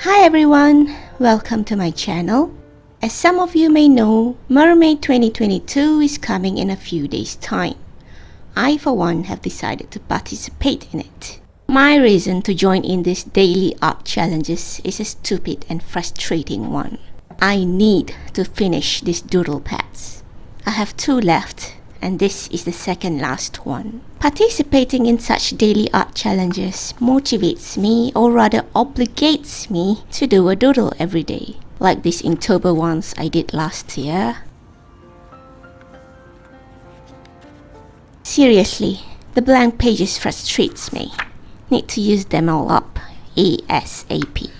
Hi everyone, welcome to my channel. As some of you may know, Mermaid 2022 is coming in a few days' time. I for one have decided to participate in it. My reason to join in these daily art challenges is a stupid and frustrating one. I need to finish these doodle pads. I have 2 left and this is the second last one. Participating in such daily art challenges motivates me, or rather obligates me, to do a doodle every day, like these Inktober ones I did last year. Seriously, the blank pages frustrates me. Need to use them all up ASAP.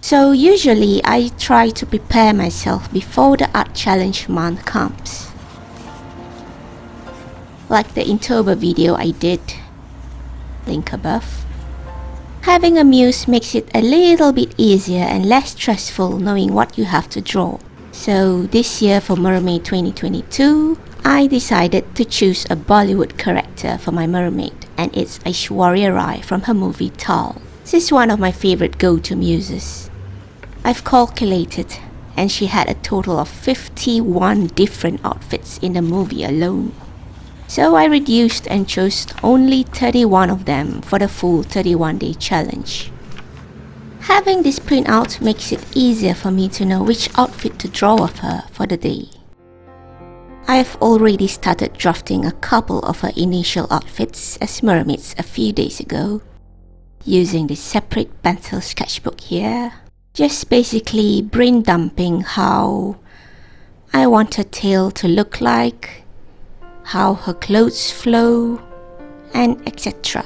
So usually I try to prepare myself before the art challenge month comes. Like the Inktober video I did, link above. Having a muse makes it a little bit easier and less stressful knowing what you have to draw. So this year for Mermaid 2022, I decided to choose a Bollywood character for my mermaid, and it's Aishwarya Rai from her movie Tal. This is one of my favorite go-to muses. I've calculated, and she had a total of 51 different outfits in the movie alone. So I reduced and chose only 31 of them for the full 31-day challenge. Having this printout makes it easier for me to know which outfit to draw of her for the day. I've already started drafting a couple of her initial outfits as mermaids a few days ago, using this separate pencil sketchbook here. Just basically brain dumping how I want her tail to look like, how her clothes flow, and etc.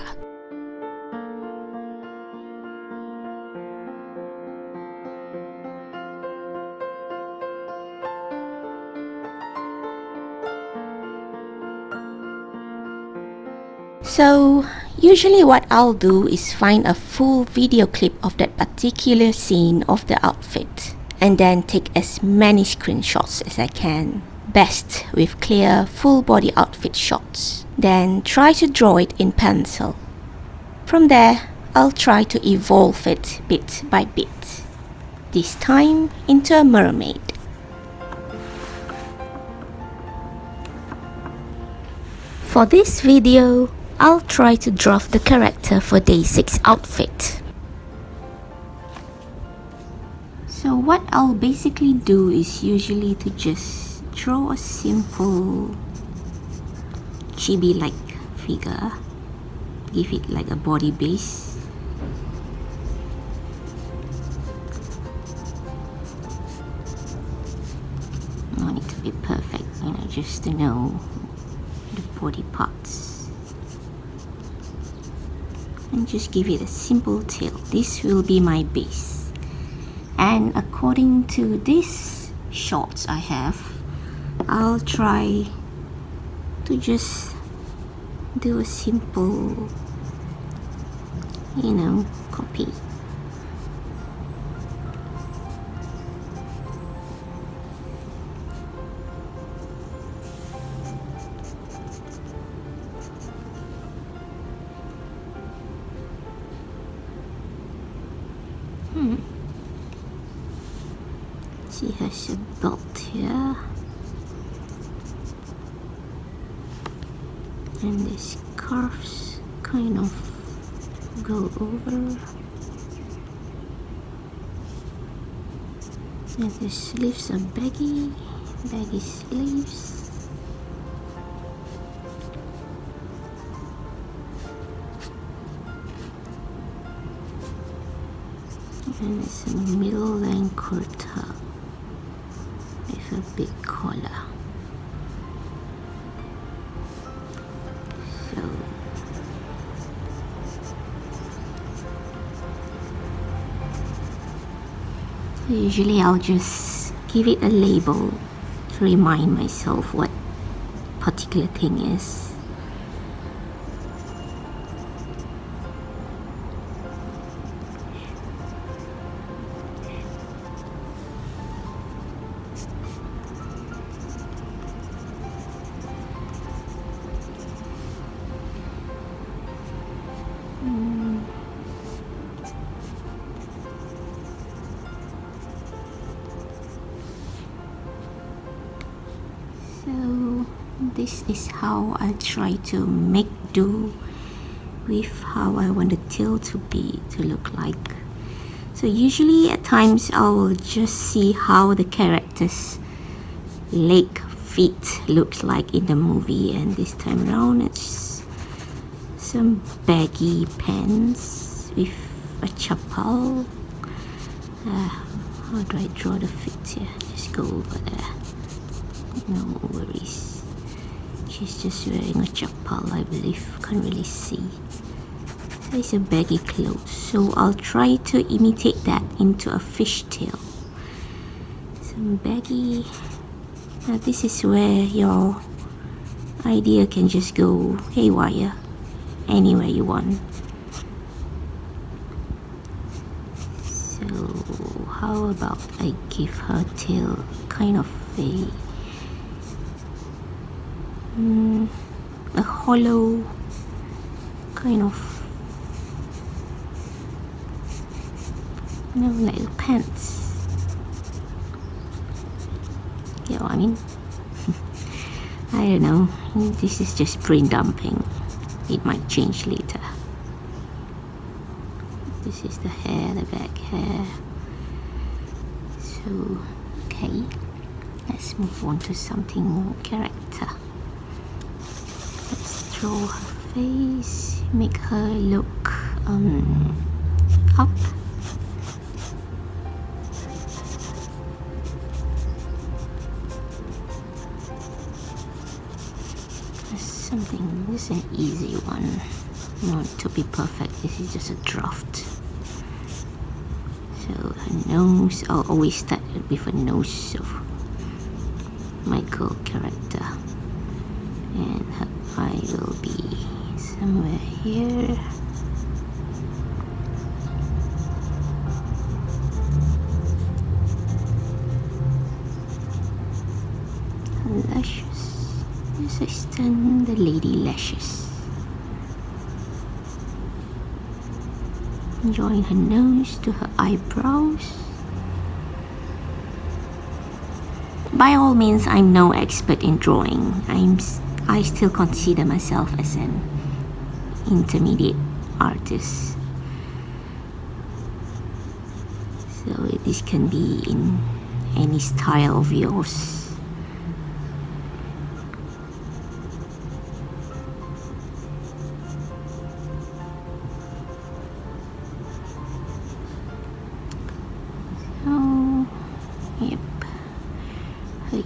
So usually what I'll do is find a full video clip of that particular scene of the outfit and then take as many screenshots as I can, best with clear full body outfit shots. Then try to draw it in pencil. From there, I'll try to evolve it bit by bit, this time into a mermaid. For this video, I'll try to draft the character for day 6 outfit. So what I'll basically do is usually to just draw a simple chibi-like figure, give it like a body base. No need to be perfect, just to know the body parts. And just give it a simple tail. This will be my base. And according to these shots I have, I'll try to just do a simple, copy. She has a belt here, and the scarves kind of go over, and the sleeves are baggy sleeves. And it's a middle length kurta with a big collar. So usually I'll just give it a label to remind myself what particular thing is. So this is how I try to make do with how I want the tail to look like. So usually at times I will just see how the character's leg feet looks like in the movie, and this time around it's some baggy pants with a chappal. How do I draw the feet here? Just go over there. No worries. She's just wearing a chappal, I believe. Can't really see. It's a baggy clothes, so I'll try to imitate that into a fishtail. Some baggy. Now this is where your idea can just go haywire anywhere you want. So how about I give her tail kind of a hollow kind of, like pants. You know what I mean? I don't know. This is just brain dumping. It might change later. This is the hair, the back hair. So, okay. Let's move on to something more character. Let's draw her face, make her look up. This is an easy one, not to be perfect. This is just a draft. So her nose, I'll always start with a nose of my girl character, and her eye will be somewhere here. Her lashes. Yes, extend the lady lashes. Join her nose to her eyebrows. By all means, I'm no expert in drawing. I still consider myself as an intermediate artist. So this can be in any style of yours.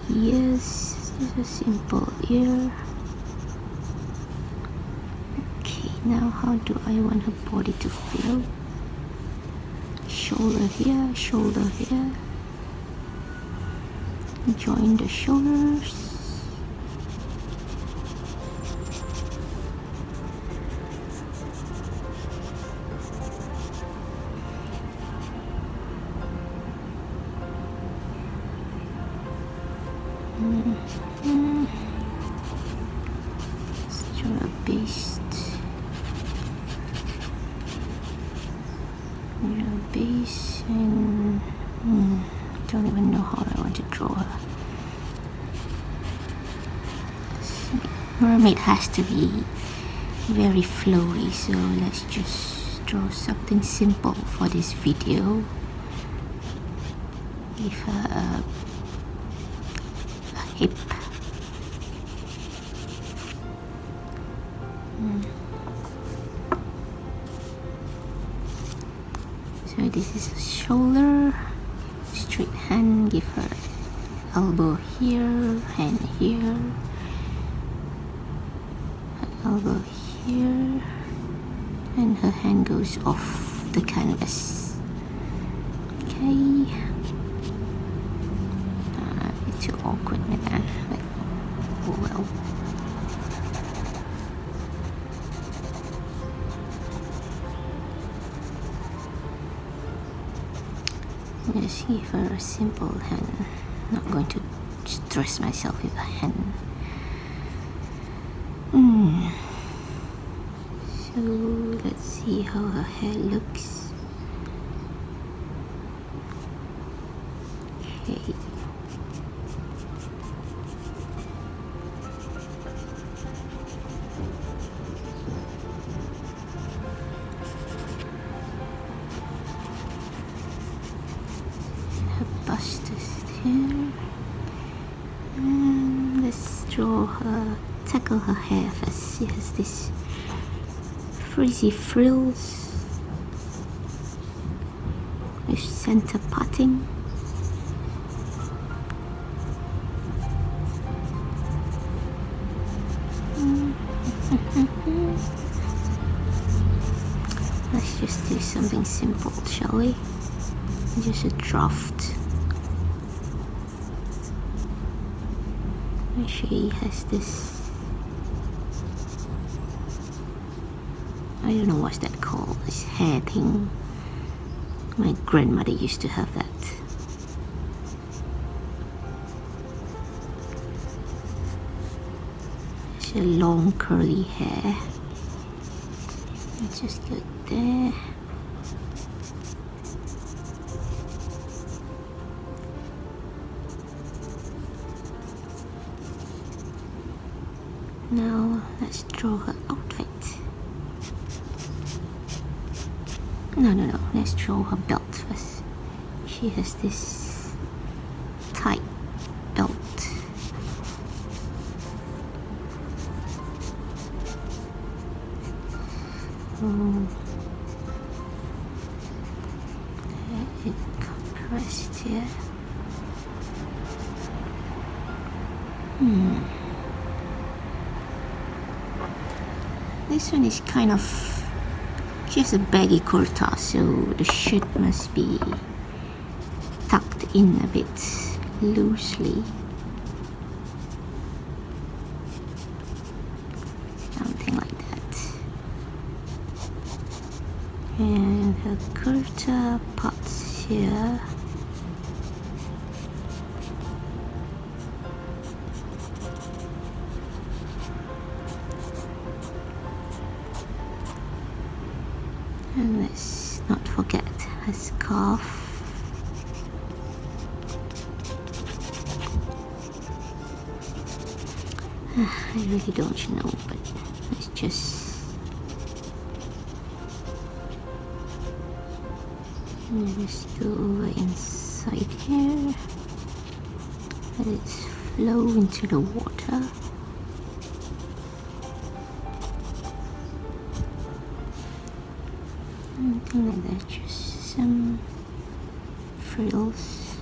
Yes, this is a simple ear. Okay, now how do I want her body to flow? Shoulder here, shoulder here. Join the shoulders. Let's draw a base. Draw a base and don't even know how I want to draw her. Mermaid has to be very flowy, so let's just draw something simple for this video. Give her a hip. So this is a shoulder, straight hand, give her elbow here, hand here, her elbow here, and her hand goes off the canvas. Okay. It's too awkward, man. But oh well. Just give her a simple hand. Not going to stress myself with a hand. So let's see how her hair looks. Okay. tackle her hair first. She has this frizzy frills with center parting. Let's just do something simple, shall we? Just a draft. She has this, I don't know what's that called, this hair thing. My grandmother used to have that. It's a long curly hair. Let's just go there. Now let's draw her outfit. No, let's draw her belt first. She has this tight belt. It compressed here. This one is kind of just a baggy kurta, so the shirt must be tucked in a bit loosely. Something like that. And her kurta parts here. And let's not forget her scarf. I really don't know, but let's just go over inside here. Let it flow into the water. Something like that, just some frills.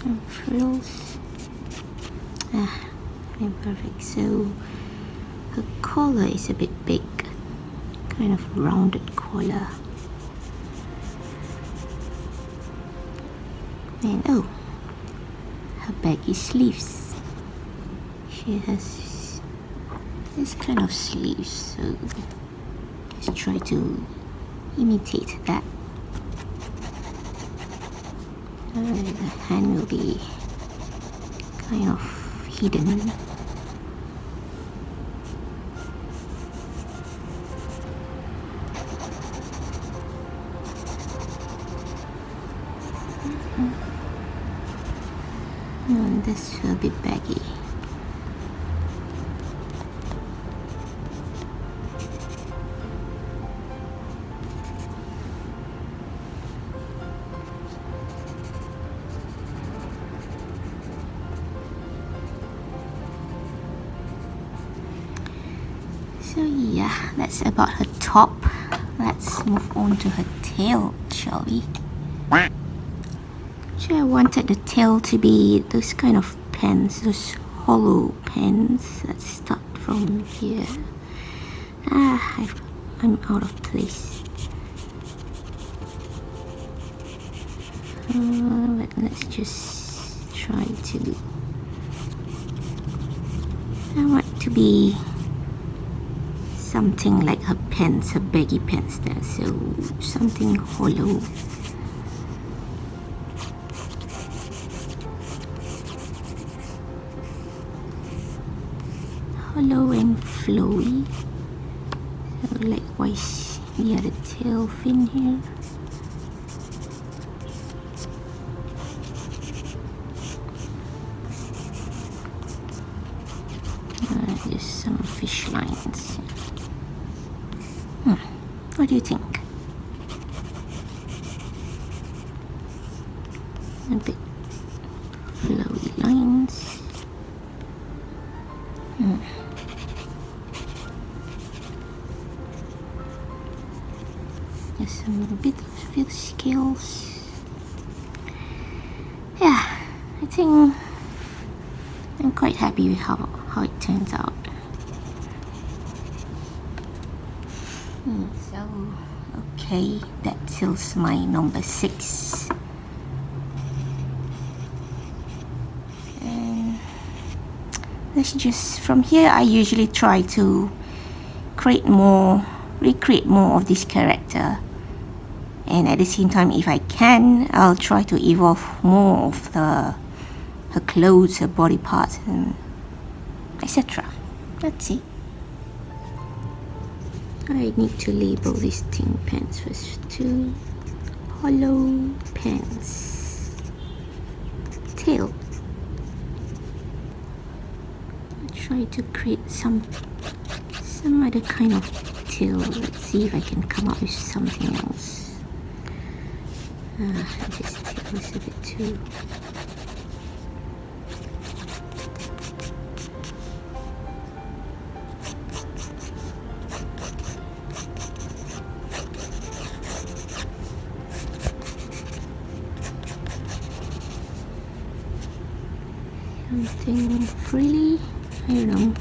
Some frills. Perfect. So her collar is a bit big, kind of rounded collar. And her baggy sleeves. She has this kind of sleeves, so let's try to imitate that. The hand will be kind of hidden. And this will be baggy. So yeah, that's about her top. Let's move on to her tail, shall we? So I wanted the tail to be those kind of pens, those hollow pens. Let's start from here. I'm out of place. But let's just try to. I want to be something like her pants, her baggy pants there, so something hollow. Hollow and flowy. So likewise, the other tail fin here. Just some fish lines. What do you think? A bit flowy lines. Just a little bit of few scales. Yeah, I think I'm quite happy with how it turns out. So, okay, that seals my number 6. And let's just, from here I usually try to recreate more of this character. And at the same time, if I can, I'll try to evolve more of her clothes, her body parts, and etc. Let's see. I need to label these tin pens first. 2 hollow pens. Tail. I'll try to create some other kind of tail. Let's see if I can come up with something else. This tail is a bit too... something frilly, I don't know.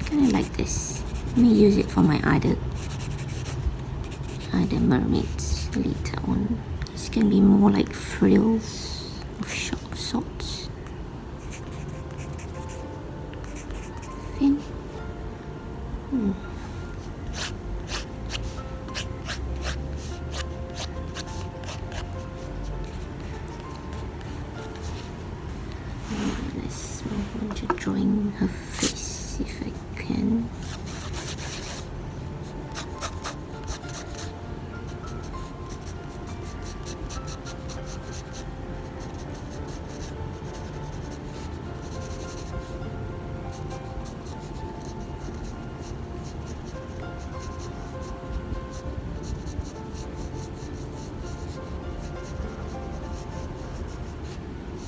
Kinda like this. Let me use it for my other mermaids later on. This can be more like frills of sorts. Thin. Let's move on to drawing her face if I can.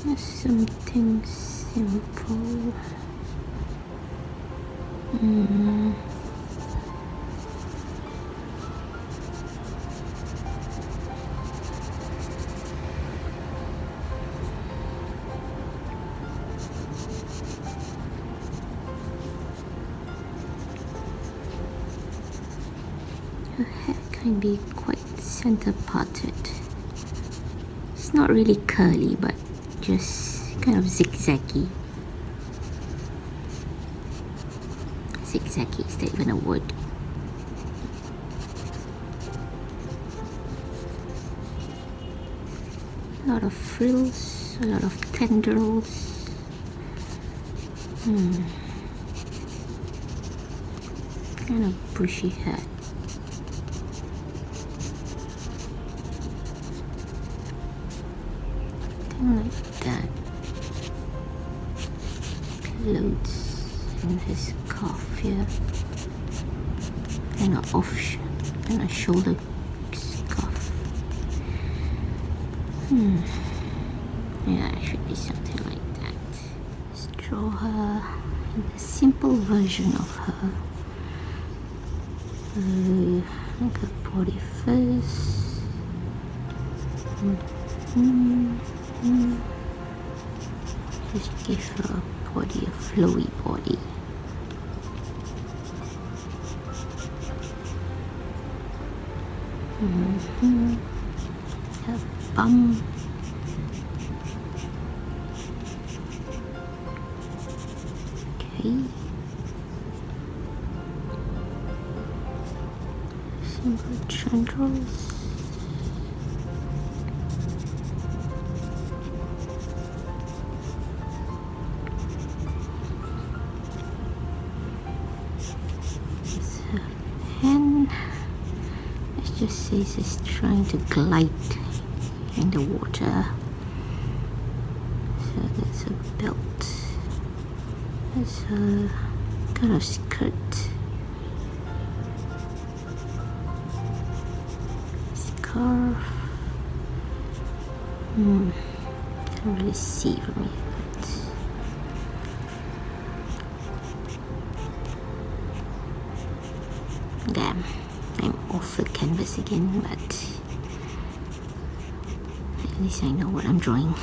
Just something simple. Her hair can be quite center parted. It's not really curly, but just kind of zigzaggy. Zigzaggy, is that even a word? A lot of frills, a lot of tendrils. Kind of bushy head. Like that. Clothes in his scarf here. And a shoulder scarf. Yeah, it should be something like that. Let's draw her in a simple version of her. Like her body first. Just give her a body, a flowy body. Her bum. Okay. Simple tendrils. Just says it's trying to glide in the water. So that's a belt. That's a kind of skirt? Scarf? Can't really see from here. Damn, I'm off the canvas again, but at least I know what I'm drawing.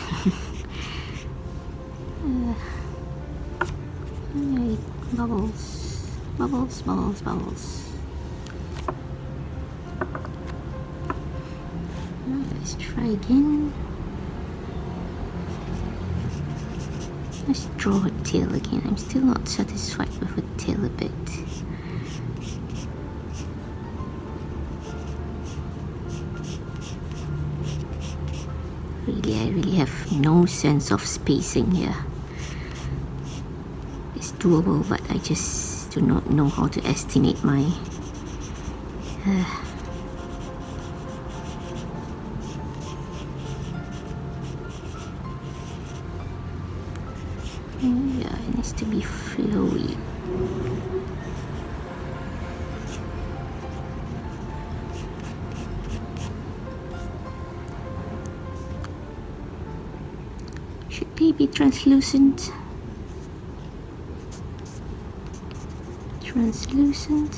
Bubbles, bubbles, bubbles, bubbles. Let's try again. Let's draw a tail again. I'm still not satisfied with a tail a bit. Really, I really have no sense of spacing here. It's doable, but I just do not know how to estimate my yeah, it needs to be flowy. Should they be translucent? Translucent.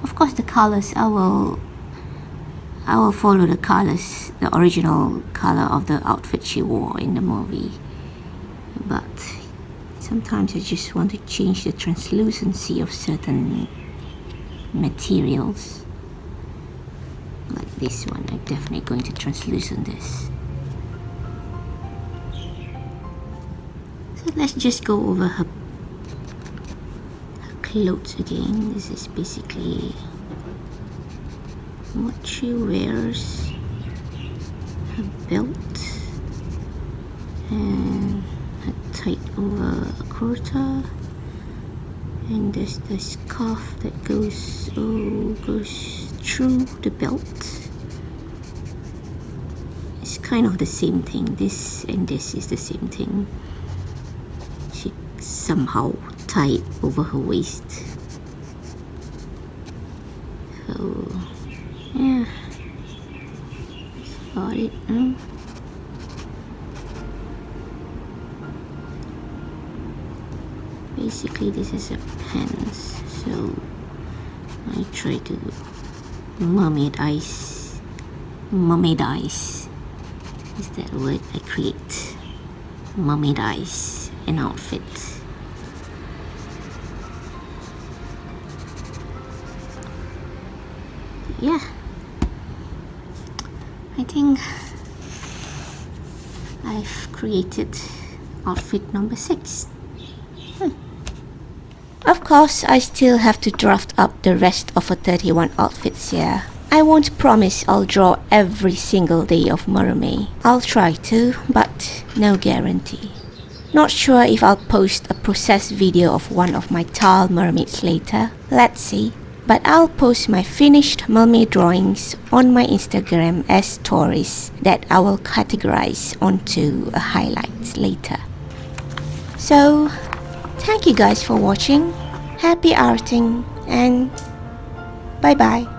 Of course, the colors I will follow the colors, the original color of the outfit she wore in the movie. But sometimes I just want to change the translucency of certain materials. Like this one, I'm definitely going to translucent this. So let's just go over her clothes again. This is basically what she wears. Her belt and a tight over kurta, and there's the scarf that goes through the belt. It's kind of the same thing. This and this is the same thing. She somehow tied over her waist. So yeah, that's about it. Basically this is a pants, so I try to mermaidize is that word I create. Mermaidize an outfit. Yeah, I think I've created outfit number 6. Of course, I still have to draft up the rest of her 31 outfits here. I won't promise I'll draw every single day of Mermaid. I'll try to, but no guarantee. Not sure if I'll post a process video of one of my tile mermaids later. Let's see. But I'll post my finished mermaid drawings on my Instagram as stories that I will categorize onto a highlight later. So, thank you guys for watching. Happy arting and bye bye.